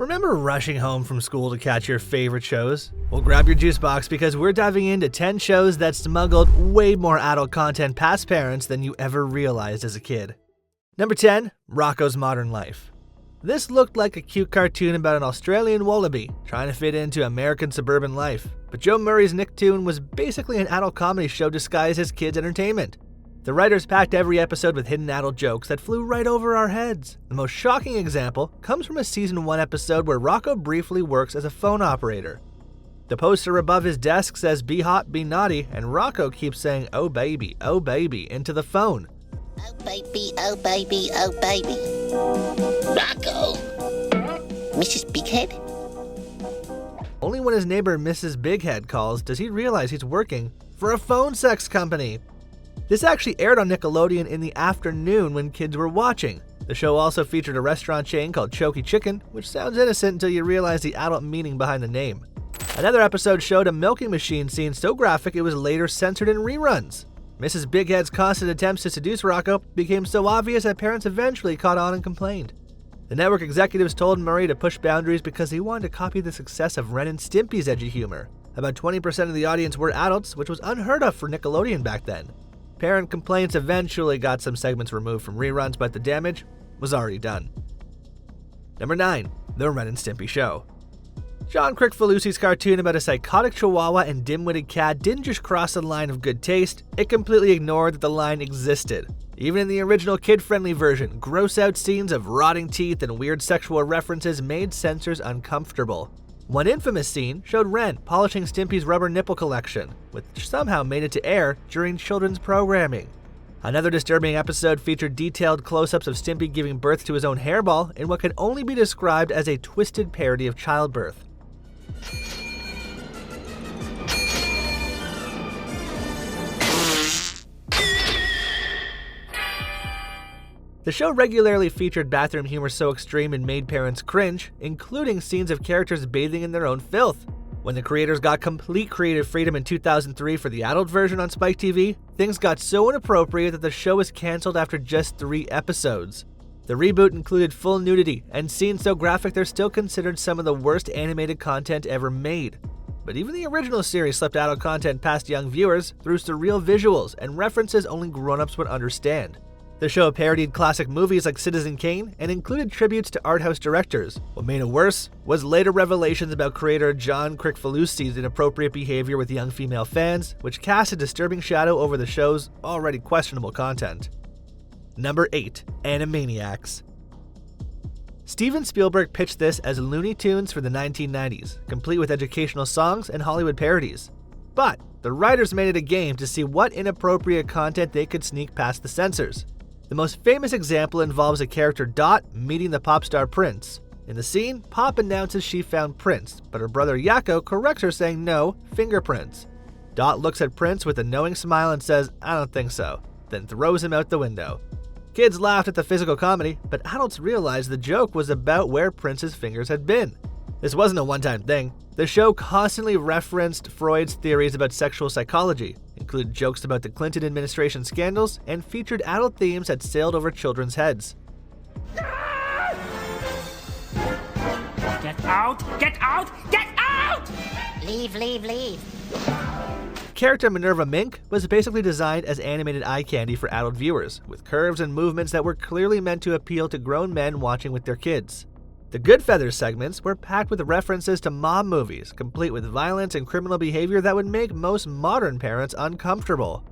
Remember rushing home from school to catch your favorite shows? Well, grab your juice box because we're diving into 10 shows that smuggled way more adult content past parents than you ever realized as a kid. Number 10, Rocko's Modern Life. This looked like a cute cartoon about an Australian wallaby trying to fit into American suburban life, but Joe Murray's Nicktoon was basically an adult comedy show disguised as kids' entertainment. The writers packed every episode with hidden adult jokes that flew right over our heads. The most shocking example comes from a season 1 episode where Rocco briefly works as a phone operator. The poster above his desk says "Be hot, be naughty," and Rocco keeps saying oh baby," into the phone. Oh baby, oh baby, oh baby. Rocco! Mrs. Bighead? Only when his neighbor Mrs. Bighead calls does he realize he's working for a phone sex company. This actually aired on Nickelodeon in the afternoon when kids were watching. The show also featured a restaurant chain called Choky Chicken, which sounds innocent until you realize the adult meaning behind the name. Another episode showed a milking machine scene so graphic it was later censored in reruns. Mrs. Bighead's constant attempts to seduce Rocco became so obvious that parents eventually caught on and complained. The network executives told Murray to push boundaries because he wanted to copy the success of Ren and Stimpy's edgy humor. About 20% of the audience were adults, which was unheard of for Nickelodeon back then. Parent complaints eventually got some segments removed from reruns, but the damage was already done. Number 9, The Ren and Stimpy Show. John Kricfalusi's cartoon about a psychotic chihuahua and dim-witted cat didn't just cross the line of good taste, it completely ignored that the line existed. Even in the original kid-friendly version, gross-out scenes of rotting teeth and weird sexual references made censors uncomfortable. One infamous scene showed Ren polishing Stimpy's rubber nipple collection, which somehow made it to air during children's programming. Another disturbing episode featured detailed close-ups of Stimpy giving birth to his own hairball in what can only be described as a twisted parody of childbirth. The show regularly featured bathroom humor so extreme it made parents cringe, including scenes of characters bathing in their own filth. When the creators got complete creative freedom in 2003 for the adult version on Spike TV, things got so inappropriate that the show was cancelled after just 3 episodes. The reboot included full nudity and scenes so graphic they're still considered some of the worst animated content ever made. But even the original series slipped adult content past young viewers through surreal visuals and references only grown-ups would understand. The show parodied classic movies like Citizen Kane and included tributes to art house directors. What made it worse was later revelations about creator John Kricfalusi's inappropriate behavior with young female fans, which cast a disturbing shadow over the show's already questionable content. Number 8, Animaniacs. Steven Spielberg pitched this as Looney Tunes for the 1990s, complete with educational songs and Hollywood parodies. But the writers made it a game to see what inappropriate content they could sneak past the censors. The most famous example involves a character Dot meeting the pop star Prince. In the scene, Pop announces she found Prince, but her brother Yakko corrects her saying no, fingerprints. Dot looks at Prince with a knowing smile and says, "I don't think so," then throws him out the window. Kids laughed at the physical comedy, but adults realized the joke was about where Prince's fingers had been. This wasn't a one-time thing. The show constantly referenced Freud's theories about sexual psychology, included jokes about the Clinton administration scandals, and featured adult themes that sailed over children's heads. Get out! Get out! Get out! Leave, leave, leave. Character Minerva Mink was basically designed as animated eye candy for adult viewers, with curves and movements that were clearly meant to appeal to grown men watching with their kids. The Goodfeathers segments were packed with references to mob movies, complete with violence and criminal behavior that would make most modern parents uncomfortable.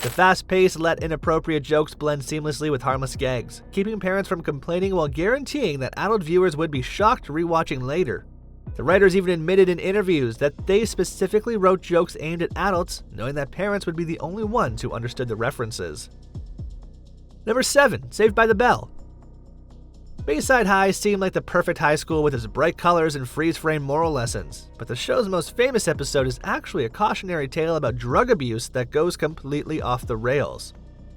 The fast pace let inappropriate jokes blend seamlessly with harmless gags, keeping parents from complaining while guaranteeing that adult viewers would be shocked rewatching later. The writers even admitted in interviews that they specifically wrote jokes aimed at adults, knowing that parents would be the only ones who understood the references. Number 7, Saved by the Bell. Bayside High seemed like the perfect high school with its bright colors and freeze-frame moral lessons, but the show's most famous episode is actually a cautionary tale about drug abuse that goes completely off the rails.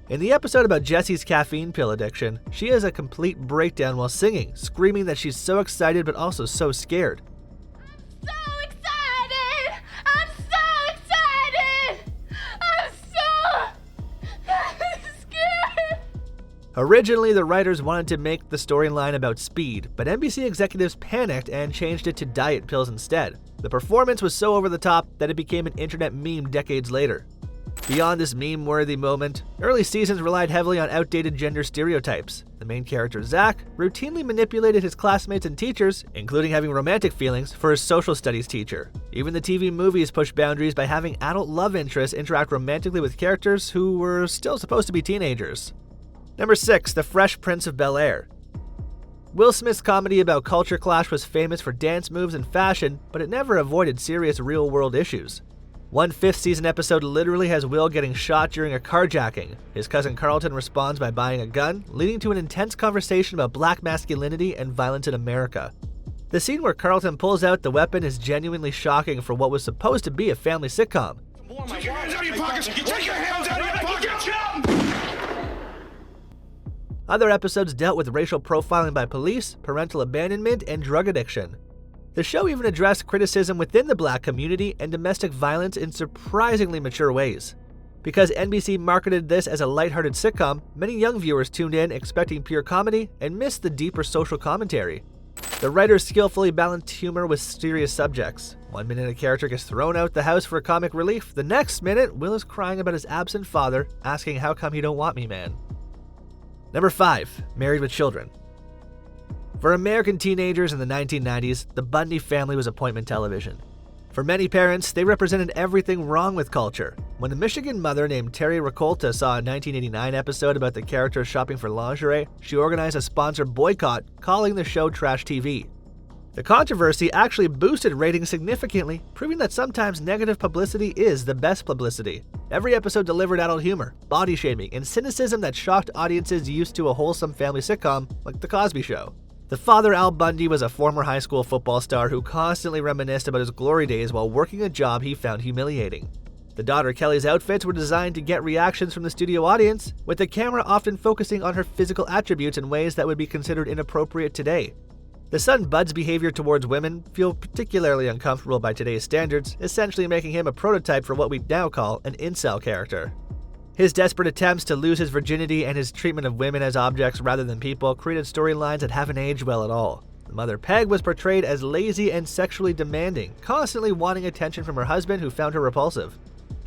In the episode about Jessie's caffeine pill addiction, she has a complete breakdown while singing, screaming that she's so excited but also so scared. Originally, the writers wanted to make the storyline about speed, but NBC executives panicked and changed it to diet pills instead. The performance was so over the top that it became an internet meme decades later. Beyond this meme-worthy moment, early seasons relied heavily on outdated gender stereotypes. The main character, Zach, routinely manipulated his classmates and teachers, including having romantic feelings for his social studies teacher. Even the TV movies pushed boundaries by having adult love interests interact romantically with characters who were still supposed to be teenagers. Number 6. The Fresh Prince of Bel-Air. Will Smith's comedy about culture clash was famous for dance moves and fashion, but it never avoided serious real-world issues. One fifth-season episode literally has Will getting shot during a carjacking. His cousin Carlton responds by buying a gun, leading to an intense conversation about black masculinity and violence in America. The scene where Carlton pulls out the weapon is genuinely shocking for what was supposed to be a family sitcom. Take your hands out of your pockets! Take your hands out of your pockets! Other episodes dealt with racial profiling by police, parental abandonment, and drug addiction. The show even addressed criticism within the black community and domestic violence in surprisingly mature ways. Because NBC marketed this as a lighthearted sitcom, many young viewers tuned in expecting pure comedy and missed the deeper social commentary. The writers skillfully balanced humor with serious subjects. One minute a character gets thrown out the house for comic relief, the next minute Will is crying about his absent father, asking how come he don't want me, man. Number 5. Married with Children. For American teenagers in the 1990s, the Bundy family was appointment television. For many parents, they represented everything wrong with culture. When a Michigan mother named Terry Rakolta saw a 1989 episode about the characters shopping for lingerie, she organized a sponsored boycott, calling the show trash TV. The controversy actually boosted ratings significantly, proving that sometimes negative publicity is the best publicity. Every episode delivered adult humor, body shaming, and cynicism that shocked audiences used to a wholesome family sitcom like The Cosby Show. The father, Al Bundy, was a former high school football star who constantly reminisced about his glory days while working a job he found humiliating. The daughter, Kelly's outfits were designed to get reactions from the studio audience, with the camera often focusing on her physical attributes in ways that would be considered inappropriate today. The son, Bud's behavior towards women feel particularly uncomfortable by today's standards, essentially making him a prototype for what we now call an incel character. His desperate attempts to lose his virginity and his treatment of women as objects rather than people created storylines that haven't aged well at all. The mother, Peg, was portrayed as lazy and sexually demanding, constantly wanting attention from her husband who found her repulsive.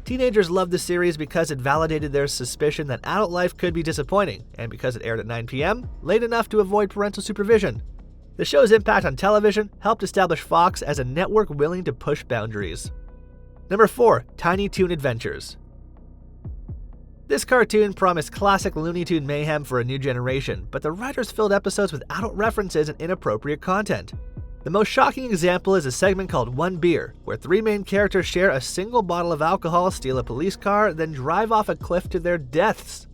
Teenagers loved the series because it validated their suspicion that adult life could be disappointing, and because it aired at 9 p.m., late enough to avoid parental supervision. The show's impact on television helped establish Fox as a network willing to push boundaries. Number 4. Tiny Toon Adventures. This cartoon promised classic Looney Tune mayhem for a new generation, but the writers filled episodes with adult references and inappropriate content. The most shocking example is a segment called One Beer, where 3 main characters share a single bottle of alcohol, steal a police car, then drive off a cliff to their deaths.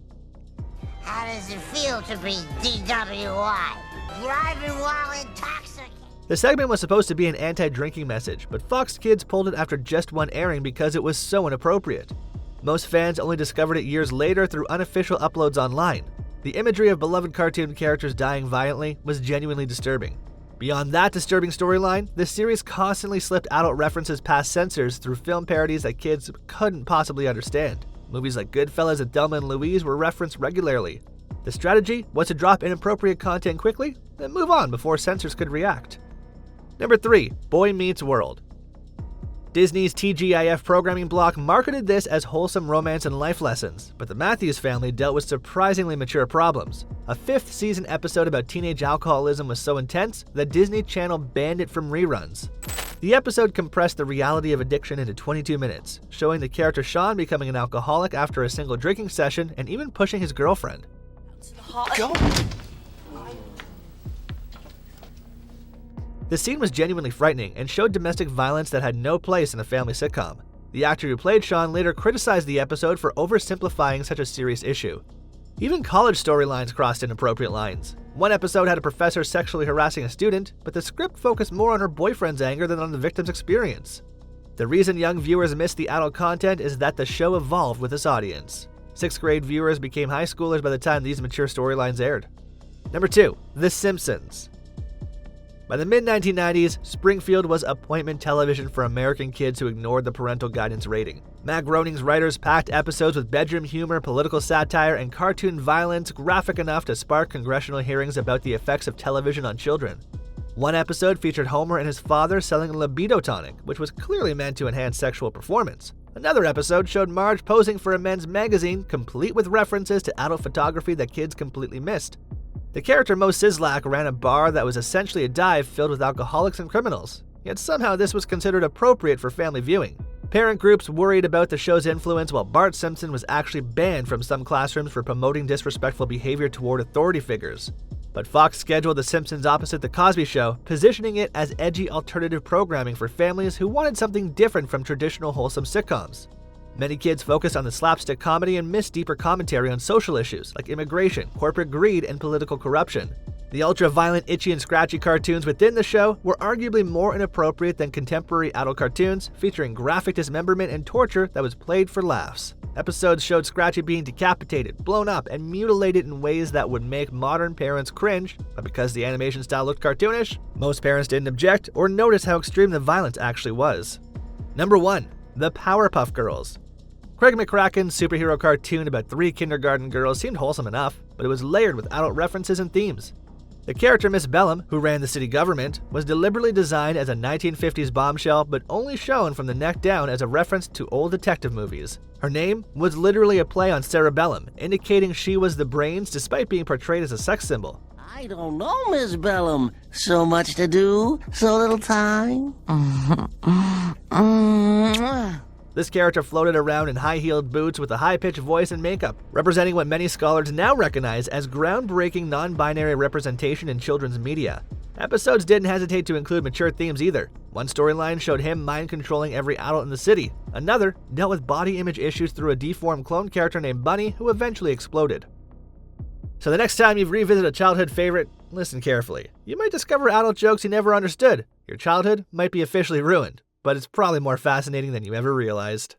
How does it feel to be DWI? Driving while intoxicated. The segment was supposed to be an anti-drinking message, but Fox Kids pulled it after just one airing because it was so inappropriate. Most fans only discovered it years later through unofficial uploads online. The imagery of beloved cartoon characters dying violently was genuinely disturbing. Beyond that disturbing storyline, the series constantly slipped adult references past censors through film parodies that kids couldn't possibly understand. Movies like Goodfellas and Thelma and Louise were referenced regularly. The strategy was to drop inappropriate content quickly, then move on before censors could react. Number 3. Boy Meets World. Disney's TGIF programming block marketed this as wholesome romance and life lessons, but the Matthews family dealt with surprisingly mature problems. A 5th season episode about teenage alcoholism was so intense that Disney Channel banned it from reruns. The episode compressed the reality of addiction into 22 minutes, showing the character Sean becoming an alcoholic after a single drinking session and even pushing his girlfriend. Go! The scene was genuinely frightening and showed domestic violence that had no place in a family sitcom. The actor who played Sean later criticized the episode for oversimplifying such a serious issue. Even college storylines crossed inappropriate lines. One episode had a professor sexually harassing a student, but the script focused more on her boyfriend's anger than on the victim's experience. The reason young viewers missed the adult content is that the show evolved with its audience. 6th grade viewers became high schoolers by the time these mature storylines aired. Number 2. The Simpsons. By the mid-1990s, Springfield was appointment television for American kids who ignored the parental guidance rating. Matt Groening's writers packed episodes with bedroom humor, political satire, and cartoon violence graphic enough to spark congressional hearings about the effects of television on children. One episode featured Homer and his father selling a libido tonic, which was clearly meant to enhance sexual performance. Another episode showed Marge posing for a men's magazine, complete with references to adult photography that kids completely missed. The character Mo Sizlak ran a bar that was essentially a dive filled with alcoholics and criminals, yet somehow this was considered appropriate for family viewing. Parent groups worried about the show's influence, while Bart Simpson was actually banned from some classrooms for promoting disrespectful behavior toward authority figures. But Fox scheduled The Simpsons opposite The Cosby Show, positioning it as edgy alternative programming for families who wanted something different from traditional wholesome sitcoms. Many kids focused on the slapstick comedy and missed deeper commentary on social issues like immigration, corporate greed, and political corruption. The ultra-violent, itchy, and scratchy cartoons within the show were arguably more inappropriate than contemporary adult cartoons, featuring graphic dismemberment and torture that was played for laughs. Episodes showed Scratchy being decapitated, blown up, and mutilated in ways that would make modern parents cringe, but because the animation style looked cartoonish, most parents didn't object or notice how extreme the violence actually was. Number 1. The Powerpuff Girls. Craig McCracken's superhero cartoon about 3 kindergarten girls seemed wholesome enough, but it was layered with adult references and themes. The character Miss Bellum, who ran the city government, was deliberately designed as a 1950s bombshell but only shown from the neck down as a reference to old detective movies. Her name was literally a play on cerebellum, indicating she was the brains despite being portrayed as a sex symbol. I don't know, Miss Bellum. So much to do, so little time. This character floated around in high-heeled boots with a high-pitched voice and makeup, representing what many scholars now recognize as groundbreaking non-binary representation in children's media. Episodes didn't hesitate to include mature themes either. One storyline showed him mind-controlling every adult in the city. Another dealt with body image issues through a deformed clone character named Bunny, who eventually exploded. So the next time you revisit a childhood favorite, listen carefully. You might discover adult jokes you never understood. Your childhood might be officially ruined, but it's probably more fascinating than you ever realized.